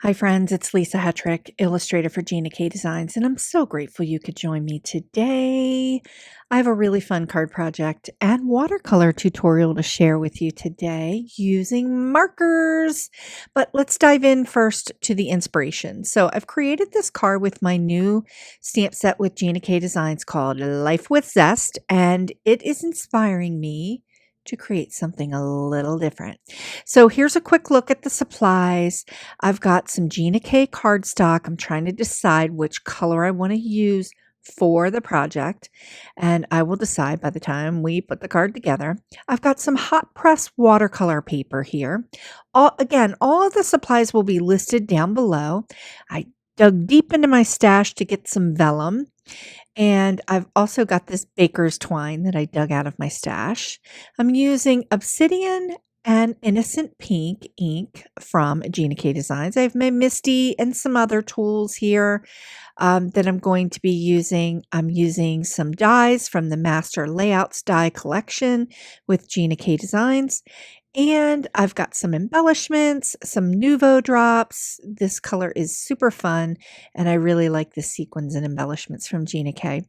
Hi, friends. It's Lisa Hetrick, illustrator for Gina K Designs, and I'm so grateful you could join me today. I have a really fun card project and watercolor tutorial to share with you today using markers. But let's dive in first to the inspiration. So I've created this card with my new stamp set with Gina K Designs called Life with Zest, and it is inspiring me to create something a little different. So here's a quick look at the supplies. I've got some Gina K cardstock. I'm trying to decide which color I want to use for the project, and I will decide by the time we put the card together. I've got some hot press watercolor paper here. Again, all of the supplies will be listed down below. I dug deep into my stash to get some vellum. And I've also got this baker's twine that I dug out of my stash. I'm using obsidian and innocent pink ink from Gina K Designs. I have my Misty and some other tools here that I'm going to be using. I'm using some dies from the Master Layouts die collection with Gina K Designs. And I've got some embellishments, some Nouveau drops. This color is super fun, and I really like the sequins and embellishments from Gina K.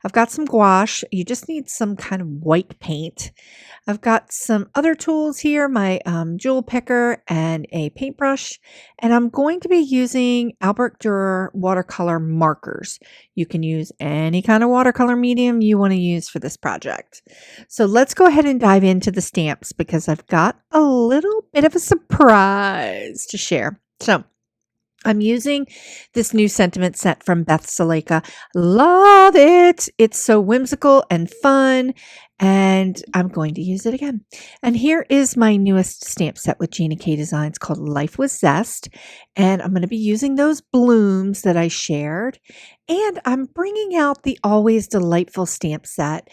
I've got some gouache. You just need some kind of white paint. I've got some other tools here, my jewel picker and a paintbrush, and I'm going to be using Albrecht Durer Watercolor markers. You can use any kind of watercolor medium you want to use for this project. So let's go ahead and dive into the stamps because I've got a little bit of a surprise to share. So I'm using this new sentiment set from Beth Saleka. Love it. It's so whimsical and fun, and I'm going to use it again. And here is my newest stamp set with Gina K Designs called Life with Zest, and I'm going to be using those blooms that I shared, and I'm bringing out the Always Delightful stamp set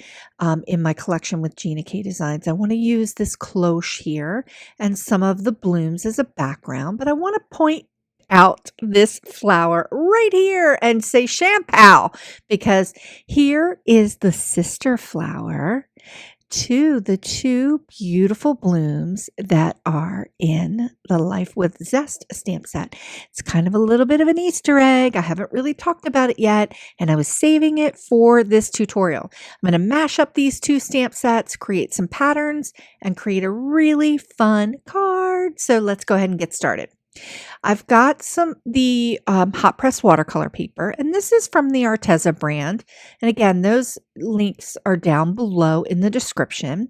in my collection with Gina K Designs. I want to use this cloche here and some of the blooms as a background, but I want to point out this flower right here and say SHAMPOW, because here is the sister flower to the two beautiful blooms that are in the Life with Zest stamp set. It's kind of a little bit of an Easter egg. I haven't really talked about it yet, and I was saving it for this tutorial. I'm going to mash up these two stamp sets, create some patterns, and create a really fun card. So let's go ahead and get started. I've got the hot press watercolor paper, and this is from the Arteza brand. And again, those links are down below in the description.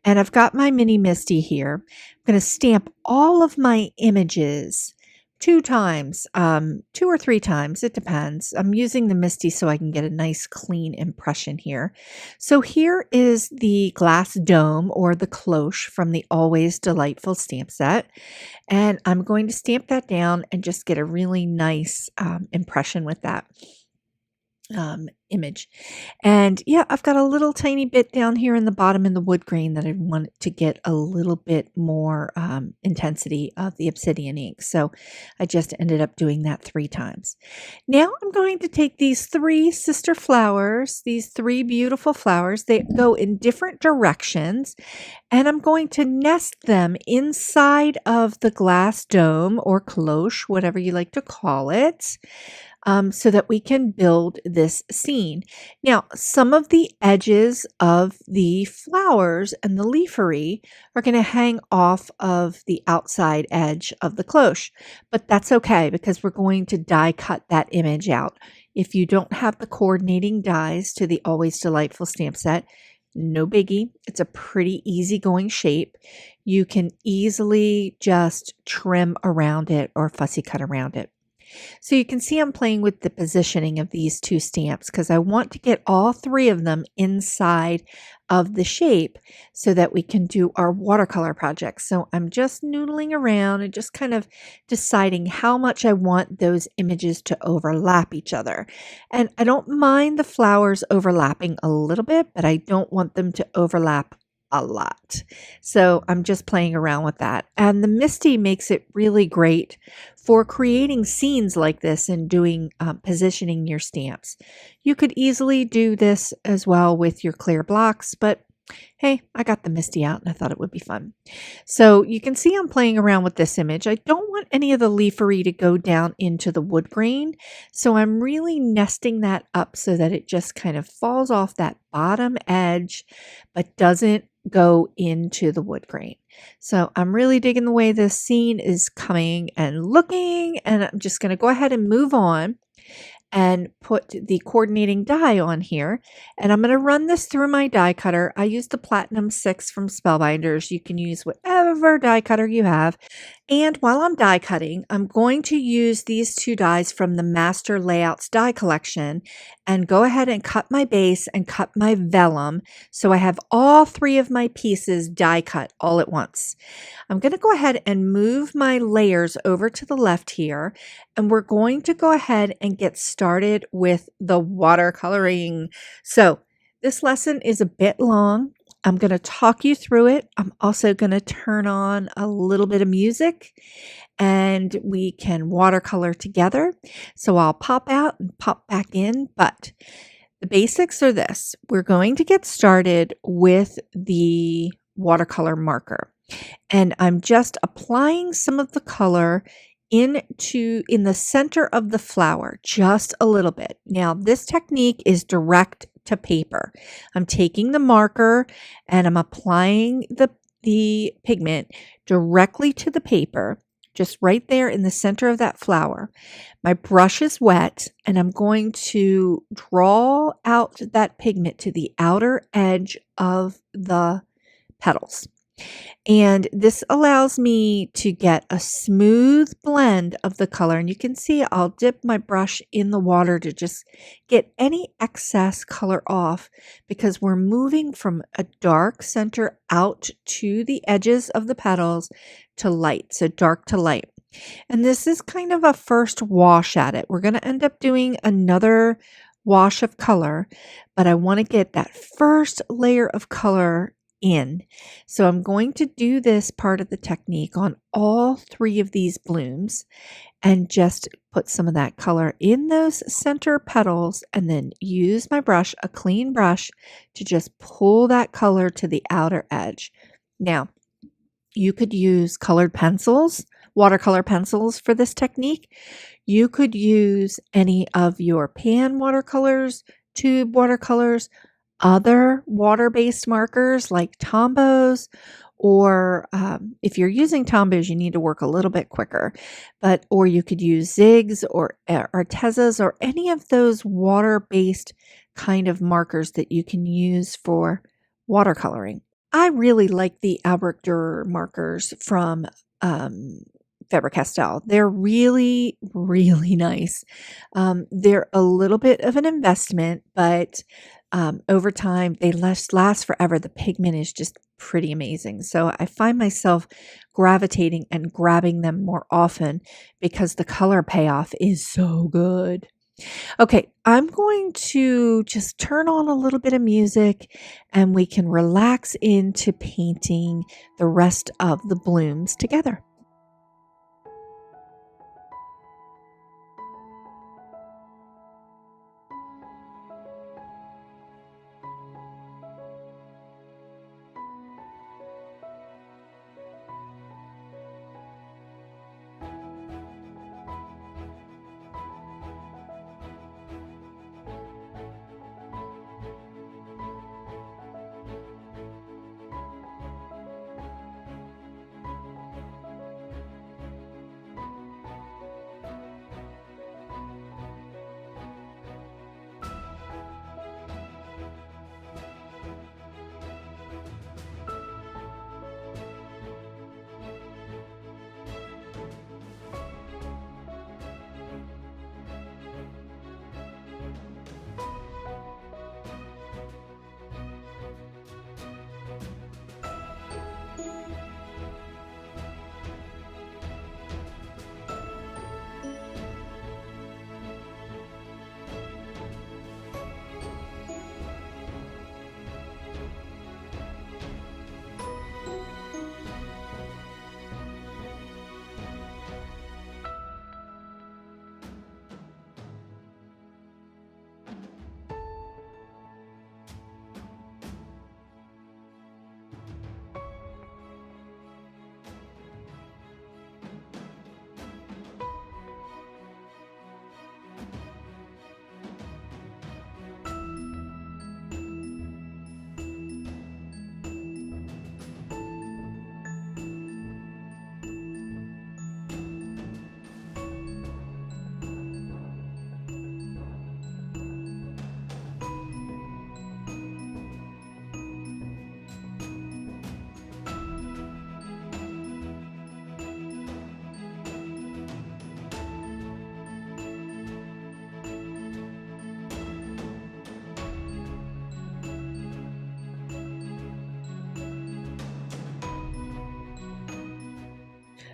And I've got my mini Misty here. I'm going to stamp all of my images 2 times, 2 or 3 times, it depends. I'm using the Misty so I can get a nice clean impression here. So here is the glass dome or the cloche from the Always Delightful stamp set. And I'm going to stamp that down and just get a really nice impression with that image. And yeah, I've got a little tiny bit down here in the bottom in the wood grain that I want to get a little bit more intensity of the obsidian ink. So I just ended up doing that 3 times. Now I'm going to take these 3 sister flowers, these 3 beautiful flowers. They go in different directions, and I'm going to nest them inside of the glass dome or cloche, whatever you like to call it. So that we can build this scene. Now, some of the edges of the flowers and the leafery are going to hang off of the outside edge of the cloche, but that's okay because we're going to die cut that image out. If you don't have the coordinating dies to the Always Delightful stamp set, no biggie. It's a pretty easygoing shape. You can easily just trim around it or fussy cut around it. So you can see I'm playing with the positioning of these 2 stamps because I want to get all 3 of them inside of the shape so that we can do our watercolor project. So I'm just noodling around and just kind of deciding how much I want those images to overlap each other. And I don't mind the flowers overlapping a little bit, but I don't want them to overlap a lot. So I'm just playing around with that. And the Misty makes it really great for creating scenes like this and doing positioning your stamps. You could easily do this as well with your clear blocks, but Hey, I got the Misty out and I thought it would be fun. So you can see I'm playing around with this image. I don't want any of the leafery to go down into the wood grain. So I'm really nesting that up so that it just kind of falls off that bottom edge, but doesn't go into the wood grain. So I'm really digging the way this scene is coming and looking, and I'm just going to go ahead and move on and put the coordinating die on here. And I'm going to run this through my die cutter. I used the Platinum 6 from Spellbinders. You can use whatever die cutter you have. And while I'm die cutting, I'm going to use these two dies from the Master Layouts die collection and go ahead and cut my base and cut my vellum so I have all three of my pieces die cut all at once. I'm going to go ahead and move my layers over to the left here, and we're going to go ahead and get started with the watercoloring. So this lesson is a bit long. I'm going to talk you through it. I'm also going to turn on a little bit of music and we can watercolor together. So I'll pop out and pop back in, but the basics are this. We're going to get started with the watercolor marker. And I'm just applying some of the color in the center of the flower, just a little bit. Now, this technique is direct to paper. I'm taking the marker and I'm applying the pigment directly to the paper, just right there in the center of that flower. My brush is wet and I'm going to draw out that pigment to the outer edge of the petals. And this allows me to get a smooth blend of the color. And you can see I'll dip my brush in the water to just get any excess color off because we're moving from a dark center out to the edges of the petals to light, so dark to light. And this is kind of a first wash at it. We're going to end up doing another wash of color, but I want to get that first layer of color in. So I'm going to do this part of the technique on all three of these blooms and just put some of that color in those center petals and then use my brush, a clean brush, to just pull that color to the outer edge. Now, you could use colored pencils, watercolor pencils for this technique. You could use any of your pan watercolors, tube watercolors, other water-based markers like Tombows, or if you're using Tombows, you need to work a little bit quicker. Or you could use Zigs or Artezas or any of those water-based kind of markers that you can use for watercoloring. I really like the Albrecht Durer markers from Faber-Castell. They're really, really nice. They're a little bit of an investment, but over time, they last forever. The pigment is just pretty amazing. So I find myself gravitating and grabbing them more often because the color payoff is so good. Okay, I'm going to just turn on a little bit of music and we can relax into painting the rest of the blooms together.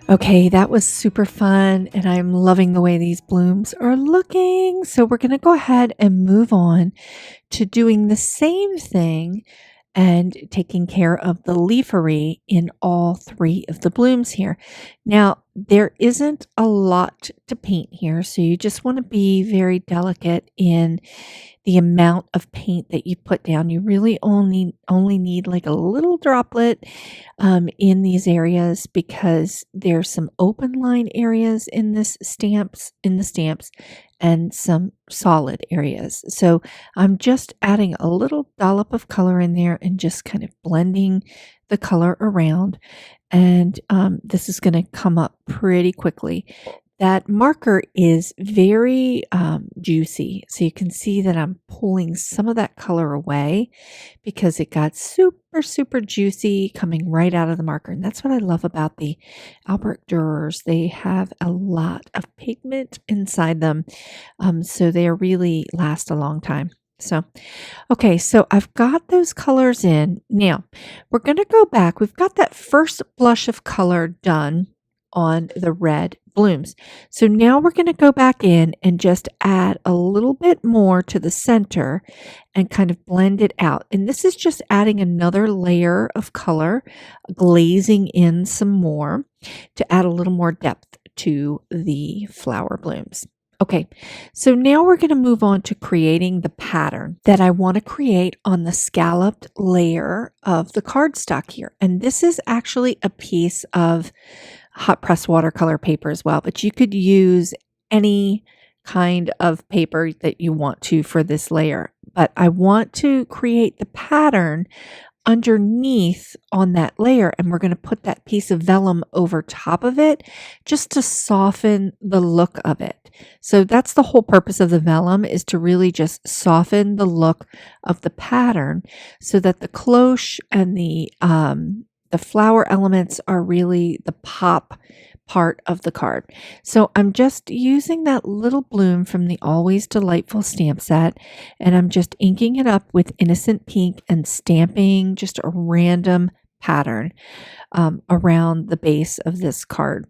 Okay, that was super fun, and I'm loving the way these blooms are looking. So we're going to go ahead and move on to doing the same thing and taking care of the leafery in all three of the blooms here. Now, there isn't a lot to paint here, so you just want to be very delicate in the amount of paint that you put down. You really only need like a little droplet in these areas because there's some open line areas in the stamps and some solid areas. So I'm just adding a little dollop of color in there and just kind of blending the color around. And this is going to come up pretty quickly. That marker is very juicy. So you can see that I'm pulling some of that color away because it got super, super juicy coming right out of the marker. And that's what I love about the Albrecht Durers. They have a lot of pigment inside them. So they really last a long time. So, okay, so I've got those colors in. Now, we're going to go back. We've got that first blush of color done on the red blooms. So now we're going to go back in and just add a little bit more to the center and kind of blend it out. And this is just adding another layer of color, glazing in some more to add a little more depth to the flower blooms. Okay, so now we're going to move on to creating the pattern that I want to create on the scalloped layer of the cardstock here. And this is actually a piece of hot press watercolor paper as well, but you could use any kind of paper that you want to for this layer. But I want to create the pattern underneath on that layer, and we're going to put that piece of vellum over top of it just to soften the look of it. So that's the whole purpose of the vellum, is to really just soften the look of the pattern so that the cloche and the flower elements are really the pop part of the card. So I'm just using that little bloom from the Always Delightful stamp set, and I'm just inking it up with Innocent Pink and stamping just a random pattern around the base of this cardstock.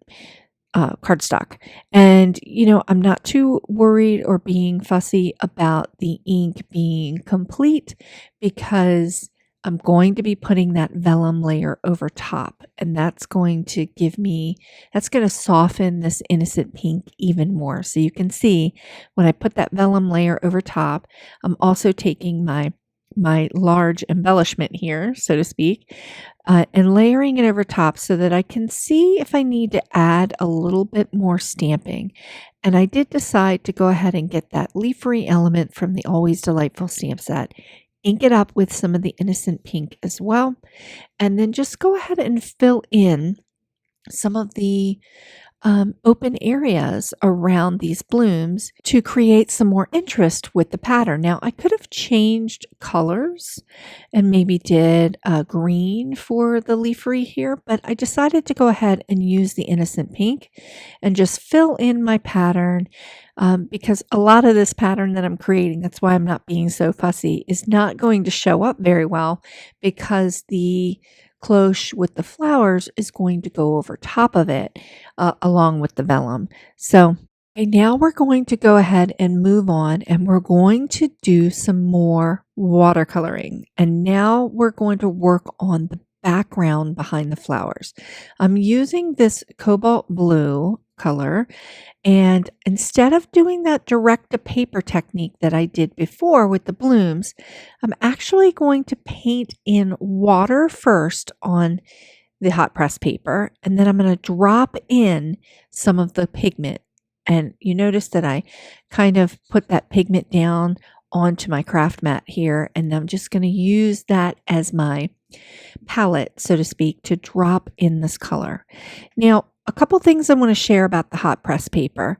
And, I'm not too worried or being fussy about the ink being complete because I'm going to be putting that vellum layer over top, and that's going to soften this Innocent Pink even more. So you can see when I put that vellum layer over top, I'm also taking my large embellishment here, so to speak, and layering it over top so that I can see if I need to add a little bit more stamping. And I did decide to go ahead and get that leafery element from the Always Delightful stamp set, ink it up with some of the Innocent Pink as well, and then just go ahead and fill in some of the open areas around these blooms to create some more interest with the pattern. Now, I could have changed colors and maybe did green for the leafery here, but I decided to go ahead and use the Innocent Pink and just fill in my pattern because a lot of this pattern that I'm creating, that's why I'm not being so fussy, is not going to show up very well because the cloche with the flowers is going to go over top of it along with the vellum. So okay, now we're going to go ahead and move on, and we're going to do some more watercoloring. And now we're going to work on the background behind the flowers. I'm using this cobalt blue color, and instead of doing that direct to paper technique that I did before with the blooms, I'm actually going to paint in water first on the hot press paper, and then I'm going to drop in some of the pigment. And you notice that I kind of put that pigment down onto my craft mat here, and I'm just going to use that as my palette, so to speak, to drop in this color. Now, a couple things I want to share about the hot press paper.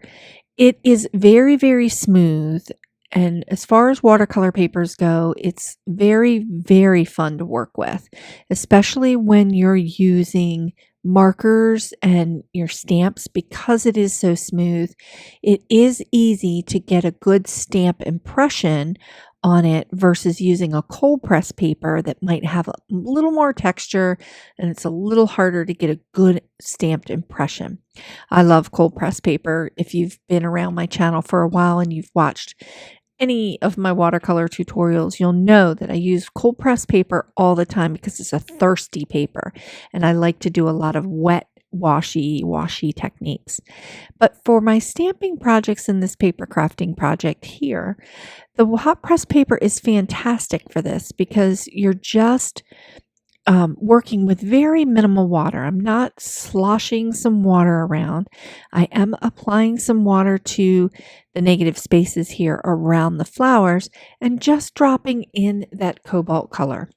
It is very, very smooth. And as far as watercolor papers go, it's very, very fun to work with, especially when you're using markers and your stamps. Because it is so smooth, it is easy to get a good stamp impression on it versus using a cold press paper that might have a little more texture and it's a little harder to get a good stamped impression. I love cold press paper. If you've been around my channel for a while and you've watched any of my watercolor tutorials, you'll know that I use cold press paper all the time because it's a thirsty paper and I like to do a lot of wet washy techniques. But for my stamping projects in this paper crafting project here, the hot press paper is fantastic for this because you're just working with very minimal water. I'm not sloshing some water around. I am applying some water to the negative spaces here around the flowers and just dropping in that cobalt color.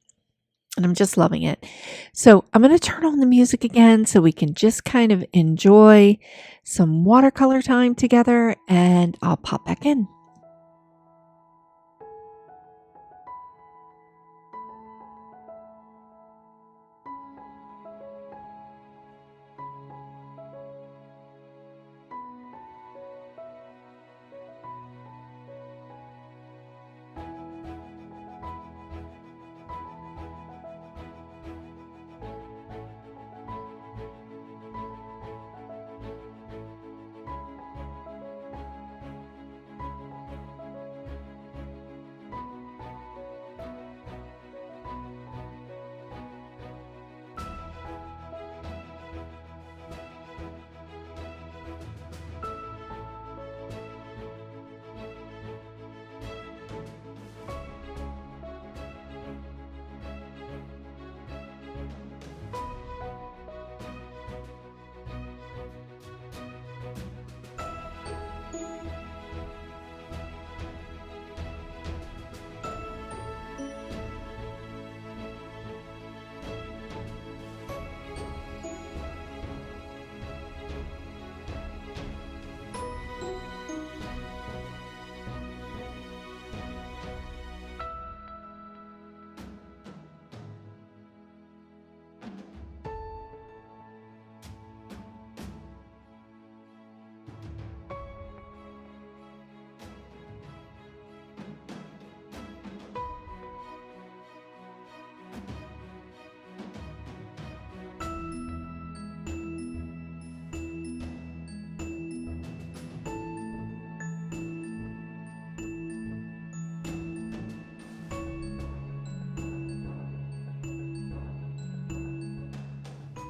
And I'm just loving it. So I'm going to turn on the music again so we can just kind of enjoy some watercolor time together, and I'll pop back in.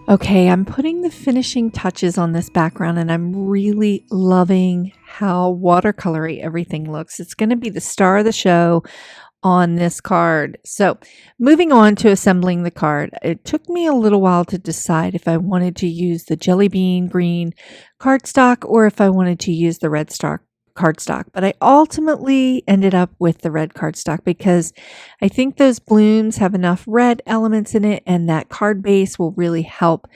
Okay, I'm putting the finishing touches on this background and I'm really loving how watercolory everything looks. It's going to be the star of the show on this card. So moving on to assembling the card, it took me a little while to decide if I wanted to use the jelly bean green cardstock or if I wanted to use the red stock cardstock, but I ultimately ended up with the red cardstock because I think those blooms have enough red elements in it and that card base will really help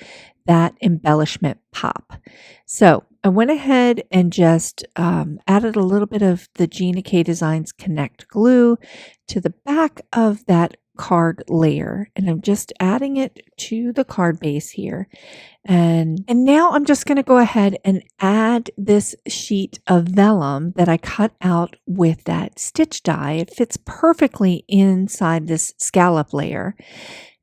that embellishment pop. So I went ahead and just added a little bit of the Gina K Designs Connect glue to the back of that card layer, and I'm just adding it to the card base here. And now I'm just going to go ahead and add this sheet of vellum that I cut out with that stitch die. It fits perfectly inside this scallop layer,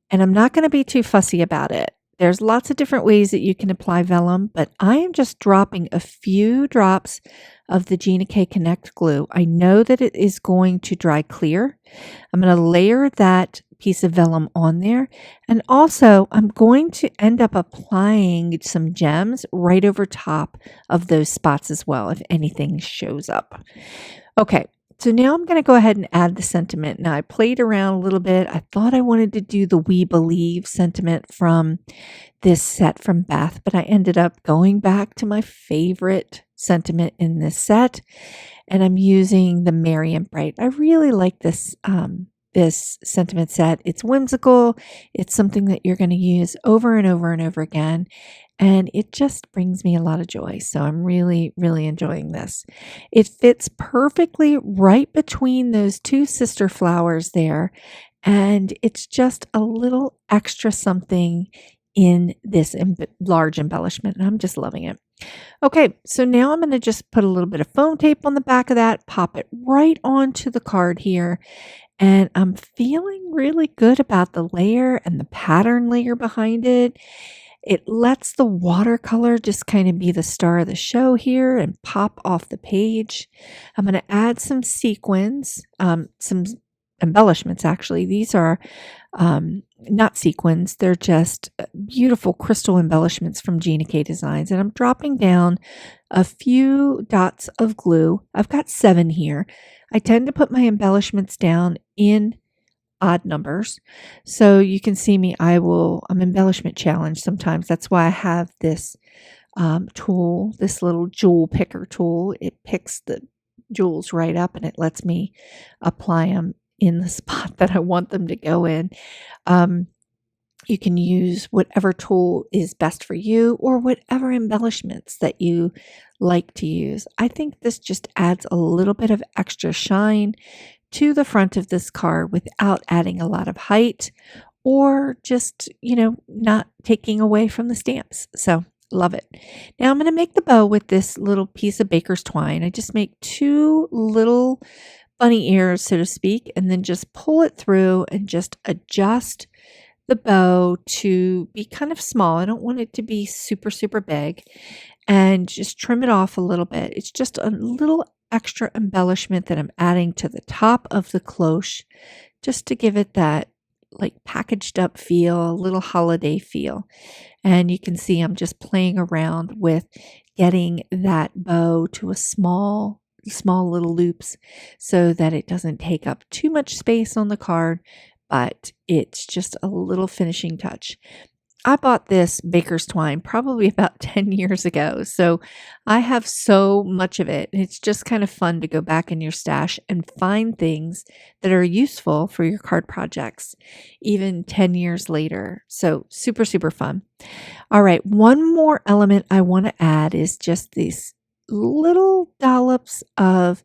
and I'm not going to be too fussy about it. There's lots of different ways that you can apply vellum, but I am just dropping a few drops of the Gina K Connect glue. I know that it is going to dry clear. I'm going to layer that piece of vellum on there. And also I'm going to end up applying some gems right over top of those spots as well, if anything shows up. Okay. So now I'm going to go ahead and add the sentiment. Now I played around a little bit. I thought I wanted to do the We Believe sentiment from this set from Bath, but I ended up going back to my favorite sentiment in this set, and I'm using the Merry and Bright. I really like this this sentiment set. It's whimsical. It's something that you're going to use over and over and over again. And it just brings me a lot of joy. So I'm really, really enjoying this. It fits perfectly right between those two sister flowers there. And it's just a little extra something in this large embellishment, and I'm just loving it. Okay, so now I'm going to just put a little bit of foam tape on the back of that, pop it right onto the card here, and I'm feeling really good about the layer and the pattern layer behind it. It lets the watercolor just kind of be the star of the show here and pop off the page. I'm going to add some sequins, some embellishments actually. These are not sequins, they're just beautiful crystal embellishments from Gina K Designs. And I'm dropping down a few dots of glue. I've got 7 here. I tend to put my embellishments down in odd numbers. So you can see me, I'm embellishment challenged sometimes. That's why I have this tool, this little jewel picker tool. It picks the jewels right up and it lets me apply them in the spot that I want them to go in. You can use whatever tool is best for you or whatever embellishments that you like to use. I think this just adds a little bit of extra shine to the front of this card without adding a lot of height or just, not taking away from the stamps. So love it. Now I'm going to make the bow with this little piece of baker's twine. I just make 2 little bunny ears, so to speak, and then just pull it through and just adjust the bow to be kind of small. I don't want it to be super, super big, and just trim it off a little bit. It's just a little extra embellishment that I'm adding to the top of the cloche just to give it that like packaged up feel, a little holiday feel. And you can see I'm just playing around with getting that bow to a small little loops so that it doesn't take up too much space on the card, but it's just a little finishing touch. I bought this baker's twine probably about 10 years ago, so I have so much of it. It's just kind of fun to go back in your stash and find things that are useful for your card projects, even 10 years later. So super, super fun. All right, one more element I want to add is just these little dollops of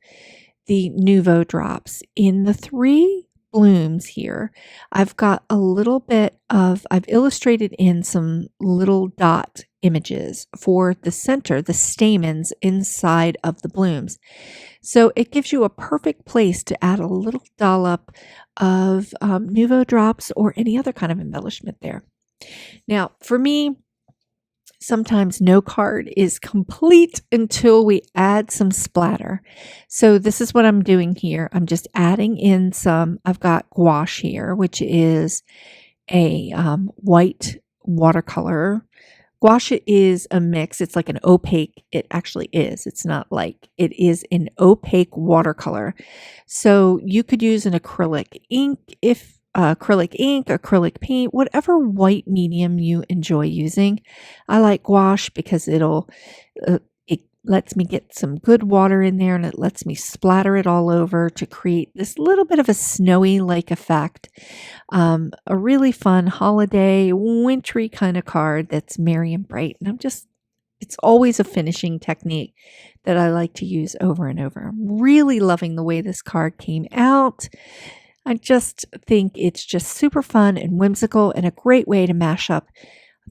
the Nouveau drops in the 3 blooms here. I've got a little bit of, I've illustrated in some little dot images for the center, the stamens inside of the blooms. So it gives you a perfect place to add a little dollop of Nouveau drops or any other kind of embellishment there. Now, for me, sometimes no card is complete until we add some splatter. So this is what I'm doing here. I'm just adding in some, I've got gouache here, which is a white watercolor. Gouache is a mix. It's like an opaque, it actually is. It's not like, it is an opaque watercolor. So you could use an acrylic ink acrylic paint, whatever white medium you enjoy using. I like gouache because it lets me get some good water in there and it lets me splatter it all over to create this little bit of a snowy-like effect. A really fun holiday, wintry kind of card that's merry and bright. And it's always a finishing technique that I like to use over and over. I'm really loving the way this card came out. I just think it's just super fun and whimsical and a great way to mash up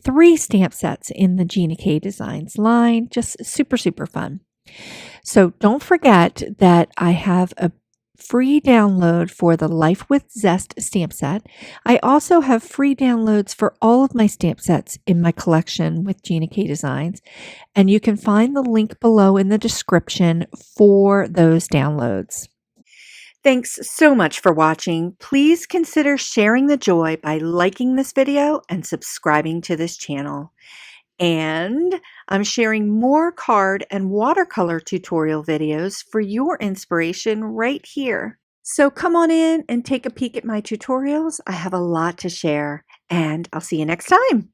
3 stamp sets in the Gina K Designs line. Just super, super fun. So don't forget that I have a free download for the Life with Zest stamp set. I also have free downloads for all of my stamp sets in my collection with Gina K Designs, and you can find the link below in the description for those downloads. Thanks so much for watching. Please consider sharing the joy by liking this video and subscribing to this channel. And I'm sharing more card and watercolor tutorial videos for your inspiration right here. So come on in and take a peek at my tutorials. I have a lot to share, and I'll see you next time.